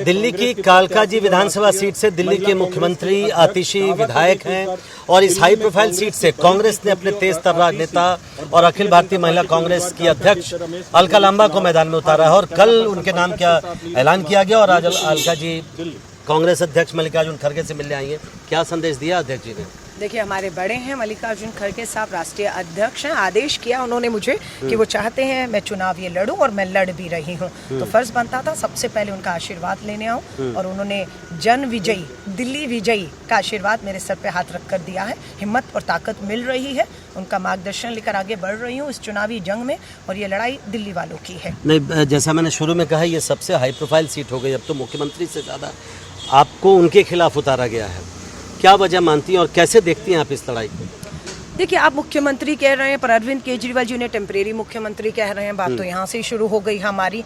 दिल्ली की कालकाजी विधानसभा सीट से दिल्ली के मुख्यमंत्री आतिशी विधायक हैं और इस हाई प्रोफाइल सीट से कांग्रेस ने अपने तेज तर्रार नेता और अखिल भारतीय महिला कांग्रेस की अध्यक्ष अलका लांबा को मैदान में उतारा है और कल उनके नाम का ऐलान किया गया और आज अलका जी कांग्रेस अध्यक्ष मल्लिकार्जुन खड़गे से मिलने आई है। क्या संदेश दिया अध्यक्ष जी ने? देखिए, हमारे बड़े हैं मल्लिकार्जुन खड़गे साहब, राष्ट्रीय अध्यक्ष हैं। आदेश किया उन्होंने मुझे कि वो चाहते हैं मैं चुनाव ये लड़ूं और मैं लड़ भी रही हूं, तो फर्ज बनता था सबसे पहले उनका आशीर्वाद लेने आऊं और उन्होंने जन विजयी, दिल्ली विजयी का आशीर्वाद मेरे सर पे हाथ रख कर दिया है। हिम्मत और ताकत मिल रही है, उनका मार्गदर्शन लेकर आगे बढ़ रही हूँ इस चुनावी जंग में और ये लड़ाई दिल्ली वालों की है। नहीं, जैसा मैंने शुरू में कहा, ये सबसे हाई प्रोफाइल सीट हो गई। अब तो मुख्यमंत्री से ज़्यादा आपको उनके खिलाफ उतारा गया है। क्या वजह मानती हैं और कैसे देखती हैं आप इस लड़ाई को? देखिए, आप मुख्यमंत्री कह रहे हैं पर अरविंद केजरीवाल जी ने टेम्परेरी मुख्यमंत्री कह रहे हैं। बात तो यहाँ से ही शुरू हो गई हमारी।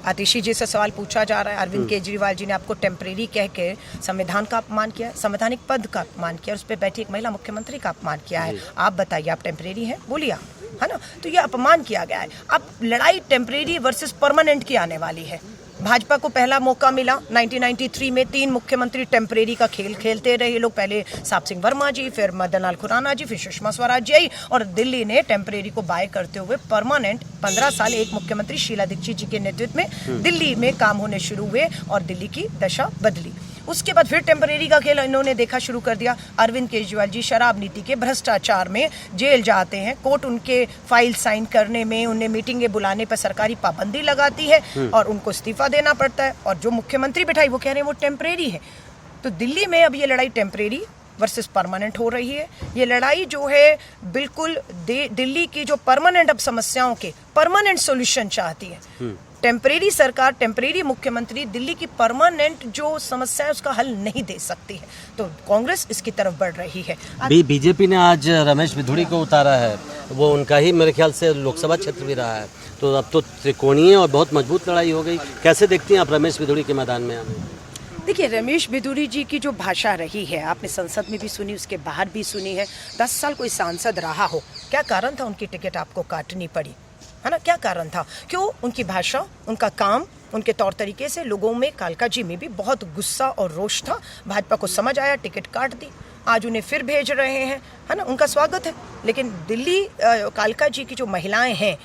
आतिशी जी से सवाल पूछा जा रहा है, अरविंद केजरीवाल जी ने आपको टेम्परेरी कह के संविधान का अपमान किया, संवैधानिक पद का अपमान किया, उस पर बैठी एक महिला मुख्यमंत्री का अपमान किया है। आप बताइए, आप टेम्परेरी हैं? बोलिए, है ना? तो ये अपमान किया गया है। अब लड़ाई टेम्परेरी वर्सेस परमानेंट की आने वाली है। भाजपा को पहला मौका मिला 1993 में, 3 मुख्यमंत्री टेम्परेरी का खेल खेलते रहे लोग। पहले साप सिंह वर्मा जी, फिर मदन लाल खुराना जी, फिर सुषमा स्वराज जी आई और दिल्ली ने टेम्परेरी को बाय करते हुए परमानेंट 15 साल एक मुख्यमंत्री शीला दीक्षित जी के नेतृत्व में दिल्ली में काम होने शुरू हुए और दिल्ली की दशा बदली। उसके बाद फिर टेम्परेरी का खेल इन्होंने देखा शुरू कर दिया। अरविंद केजरीवाल जी शराब नीति के भ्रष्टाचार में जेल जाते हैं, कोर्ट उनके फाइल साइन करने में, उन्हें मीटिंगें बुलाने पर सरकारी पाबंदी लगाती है और उनको इस्तीफा देना पड़ता है और जो मुख्यमंत्री बैठाई वो कह रहे हैं वो टेम्परेरी है। तो दिल्ली में अब ये लड़ाई टेम्परेरी वर्सेस परमानेंट हो रही है। ये लड़ाई जो है बिल्कुल दिल्ली की जो परमानेंट अब समस्याओं के परमानेंट सॉल्यूशन चाहती है। टेम्परेरी सरकार, टेम्परेरी मुख्यमंत्री दिल्ली की परमानेंट जो समस्या है उसका हल नहीं दे सकती है, तो कांग्रेस इसकी तरफ बढ़ रही है। बीजेपी ने आज रमेश बिधूड़ी को उतारा है, वो उनका ही मेरे ख्याल से लोकसभा क्षेत्र भी रहा है, तो अब तो त्रिकोणीय और बहुत मजबूत लड़ाई हो गई। कैसे देखती हैं आप रमेश बिधूड़ी के मैदान में आने? देखिए, रमेश बिधूड़ी जी की जो भाषा रही है आपने संसद में भी सुनी, उसके बाहर भी सुनी है। 10 साल कोई सांसद रहा हो, क्या कारण था उनकी टिकट आपको काटनी पड़ी, है ना? क्या कारण था? क्यों? उनकी भाषा, उनका काम, उनके तौर तरीके से लोगों में, कालकाजी में भी बहुत गुस्सा और रोष था। भाजपा को समझ आया, टिकट काट दी। आज उन्हें फिर भेज रहे हैं, है ना? उनका स्वागत है। लेकिन दिल्ली कालकाजी की जो महिलाएं हैं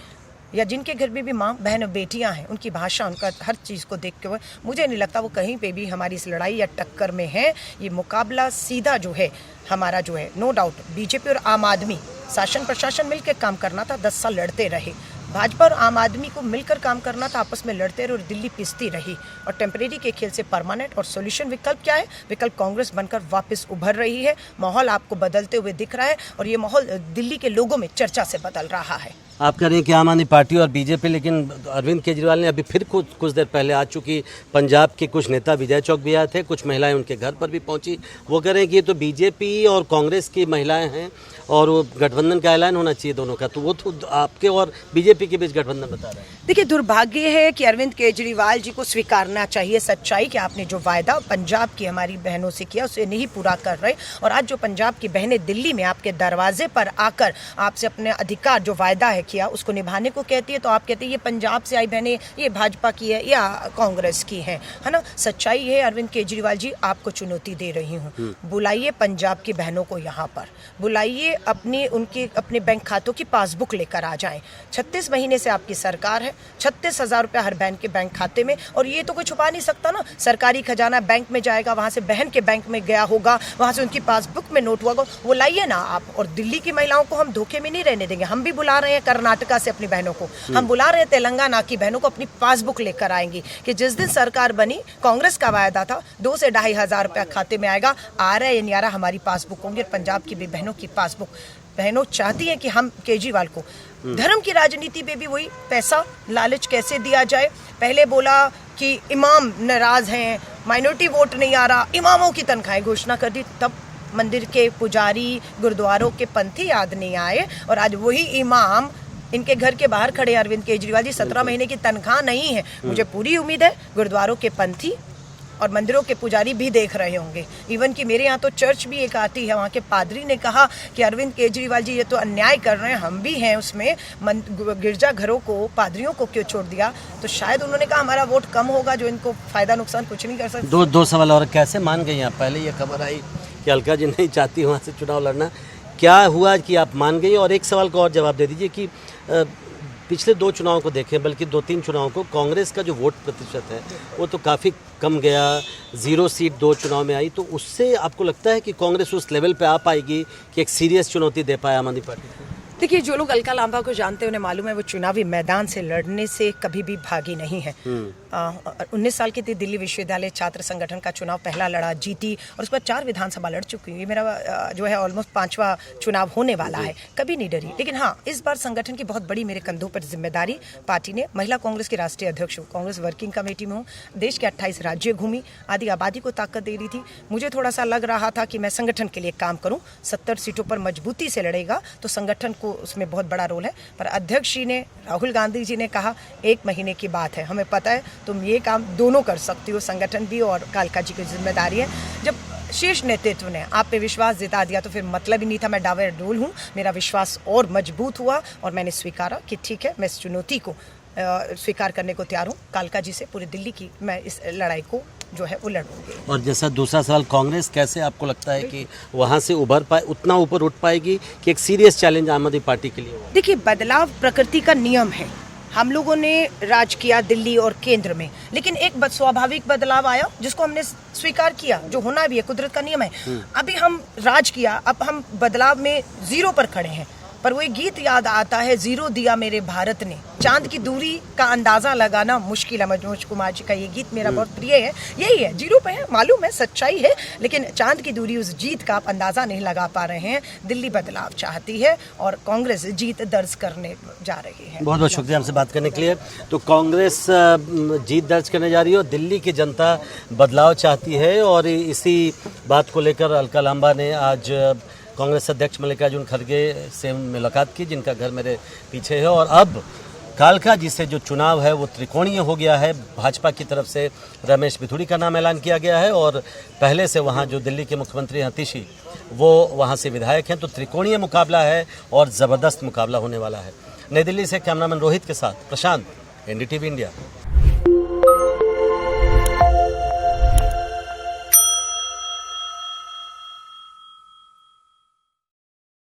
या जिनके घर में भी माँ बहन बेटियां हैं, उनकी भाषा, उनका हर चीज़ को देख के मुझे नहीं लगता वो कहीं पे भी हमारी इस लड़ाई या टक्कर में है। ये मुकाबला सीधा जो है हमारा जो है, नो डाउट बीजेपी और आम आदमी, शासन प्रशासन मिलकर काम करना था। 10 साल लड़ते रहे। भाजपा और आम आदमी को मिलकर काम करना था, आपस में लड़ते रहे और दिल्ली पिसती रही। और टेम्परेरी के खेल से परमानेंट और सॉल्यूशन विकल्प क्या है? विकल्प कांग्रेस बनकर वापस उभर रही है। माहौल आपको बदलते हुए दिख रहा है और ये माहौल दिल्ली के लोगों में चर्चा से बदल रहा है। आप कह रहे हैं कि आम आदमी पार्टी और बीजेपी, लेकिन अरविंद केजरीवाल ने अभी फिर कुछ देर पहले आ चुकी पंजाब के कुछ नेता विजय चौक भी आए थे, कुछ महिलाएं उनके घर पर भी पहुंची। वो कह रहे हैं कि ये तो बीजेपी और कांग्रेस की महिलाएं हैं और वो गठबंधन का ऐलान होना चाहिए दोनों का, तो वो तो आपके और बीजेपी के बीच गठबंधन बता रहे हैं। देखिए, दुर्भाग्य है कि अरविंद केजरीवाल जी को स्वीकारना चाहिए सच्चाई कि आपने जो वायदा पंजाब की हमारी बहनों से किया उसे नहीं पूरा कर रहे और आज जो पंजाब की बहनें दिल्ली में आपके दरवाजे पर आकर आपसे अपने अधिकार जो वायदा है किया उसको निभाने को कहती है, तो आप कहते हैं ये पंजाब से आई बहनें ये भाजपा की है या कांग्रेस की है ना? सच्चाई है अरविंद केजरीवाल जी, आपको चुनौती दे रही हूँ। बुलाइए पंजाब की बहनों को यहाँ पर, बुलाइए अपने बैंक खातों की पासबुक लेकर आ जाएं। 36 महीने से आपकी सरकार है, 36,000 रुपया हर बहन के बैंक खाते में, और ये तो कोई छुपा नहीं सकता ना। सरकारी खजाना बैंक में जाएगा, वहाँ से बहन के बैंक में गया होगा, वहाँ से उनकी पासबुक में नोट हुआ होगा, वो लाइए ना आप। और दिल्ली की महिलाओं को हम धोखे में नहीं रहने देंगे। हम भी बुला रहे हैं कर्नाटका से अपनी बहनों को, हम बुला रहे हैं तेलंगाना की बहनों को, अपनी पासबुक लेकर आएंगी कि जिस दिन सरकार बनी कांग्रेस का वायदा था 2 से 2,500 रुपया खाते में आएगा, आ रहा है या नहीं आ रहा, हमारी पासबुक होंगी। और पंजाब की भी बहनों की पासबुक, बहनों चाहती हैं कि हम केजरीवाल को धर्म की राजनीति में भी वही पैसा लालच कैसे दिया जाए। पहले बोला कि इमाम नाराज हैं, माइनॉरिटी वोट नहीं आ रहा, इमामों की तनख्वाहें घोषणा कर दी, तब मंदिर के पुजारी, गुरुद्वारों के पंथी याद नहीं आए और आज वही इमाम इनके घर के बाहर खड़े। अरविंद केजरीवाल जी 17 महीने की तनख्वाह नहीं है। मुझे पूरी उम्मीद है गुरुद्वारों के पंथी और मंदिरों के पुजारी भी देख रहे होंगे। इवन कि मेरे यहाँ तो चर्च भी एक आती है, वहाँ के पादरी ने कहा कि अरविंद केजरीवाल जी ये तो अन्याय कर रहे हैं, हम भी हैं उसमें, गिरजा घरों को पादरियों को क्यों छोड़ दिया। तो शायद उन्होंने कहा हमारा वोट कम होगा, जो इनको फायदा नुकसान कुछ नहीं कर सकते। दो सवाल और, कैसे मान गई आप? पहले ये खबर आई कि अलका जी नहीं चाहती वहाँ से चुनाव लड़ना, क्या हुआ कि आप मान गई? और एक सवाल का और जवाब दे दीजिए कि पिछले 2 चुनाव को देखें, बल्कि 2-3 चुनाव को, कांग्रेस का जो वोट प्रतिशत है वो तो काफ़ी कम गया, 0 सीट 2 चुनाव में आई। तो उससे आपको लगता है कि कांग्रेस उस लेवल पे आ पाएगी कि एक सीरियस चुनौती दे पाए आम आदमी पार्टी को? देखिए, जो लोग अलका लांबा को जानते हैं उन्हें मालूम है वो चुनावी मैदान से लड़ने से कभी भी भागी नहीं है। 19 साल की थी, दिल्ली विश्वविद्यालय छात्र संगठन का चुनाव पहला लड़ा, जीती, और उस पर 4 विधानसभा लड़ चुकी हूँ। ये मेरा जो है ऑलमोस्ट 5वां चुनाव होने वाला है। कभी नहीं डरी। लेकिन हाँ, इस बार संगठन की बहुत बड़ी मेरे कंधों पर जिम्मेदारी। पार्टी ने, महिला कांग्रेस की राष्ट्रीय अध्यक्ष हूँ, कांग्रेस वर्किंग कमेटी में हूँ, देश के 28 राज्य घूमी, आधी आबादी को ताकत दे रही थी। मुझे थोड़ा सा लग रहा था कि मैं संगठन के लिए काम करूँ। 70 सीटों पर मजबूती से लड़ेगा तो संगठन को उसमें बहुत बड़ा रोल है। पर अध्यक्ष जी ने, राहुल गांधी जी ने कहा 1 महीने की बात है, हमें पता है तुम ये काम दोनों कर सकती हो, संगठन भी और कालका जी की जिम्मेदारी है। जब शीर्ष नेतृत्व ने आप पे विश्वास जता दिया तो फिर मतलब ही नहीं था मैं डावाडोल हूँ। मेरा विश्वास और मजबूत हुआ और मैंने स्वीकारा कि ठीक है, मैं इस चुनौती को स्वीकार करने को तैयार हूँ। कालका जी से पूरी दिल्ली की मैं इस लड़ाई को जो है वो लड़ूंगी। और जैसा दूसरा सवाल, कांग्रेस कैसे आपको लगता है कि वहाँ से उभर पाए, उतना ऊपर उठ पाएगी कि एक सीरियस चैलेंज आम आदमी पार्टी के लिए हो? देखिए, बदलाव प्रकृति का नियम है। हम लोगों ने राज किया दिल्ली और केंद्र में, लेकिन एक स्वाभाविक बदलाव आया जिसको हमने स्वीकार किया, जो होना भी है, कुदरत का नियम है। अभी हम राज किया, अब हम बदलाव में 0 पर खड़े हैं। पर वो एक गीत याद आता है, 0 दिया मेरे भारत ने। चांद की दूरी का अंदाजा लगाना मुश्किल है। मनोज कुमार जी का ये गीत मेरा बहुत प्रिय है। यही है, 0 पे है, मालूम है, सच्चाई है, लेकिन चांद की दूरी, उस जीत का आप अंदाजा नहीं लगा पा रहे हैं। दिल्ली बदलाव चाहती है और कांग्रेस जीत दर्ज करने जा रही है। बहुत बहुत शुक्रिया हमसे बात करने के लिए। तो कांग्रेस जीत दर्ज करने जा रही है और दिल्ली की जनता बदलाव चाहती है, और इसी बात को लेकर अलका लांबा ने आज कांग्रेस अध्यक्ष मल्लिकार्जुन खड़गे से मुलाकात की, जिनका घर मेरे पीछे है। और अब कालका जी से जो चुनाव है वो त्रिकोणीय हो गया है। भाजपा की तरफ से रमेश बिधूड़ी का नाम ऐलान किया गया है और पहले से वहाँ जो दिल्ली के मुख्यमंत्री हैं आतिशी, वो वहाँ से विधायक हैं। तो त्रिकोणीय मुकाबला है और ज़बरदस्त मुकाबला होने वाला है। नई दिल्ली से कैमरामैन रोहित के साथ प्रशांत, NDTV इंडिया।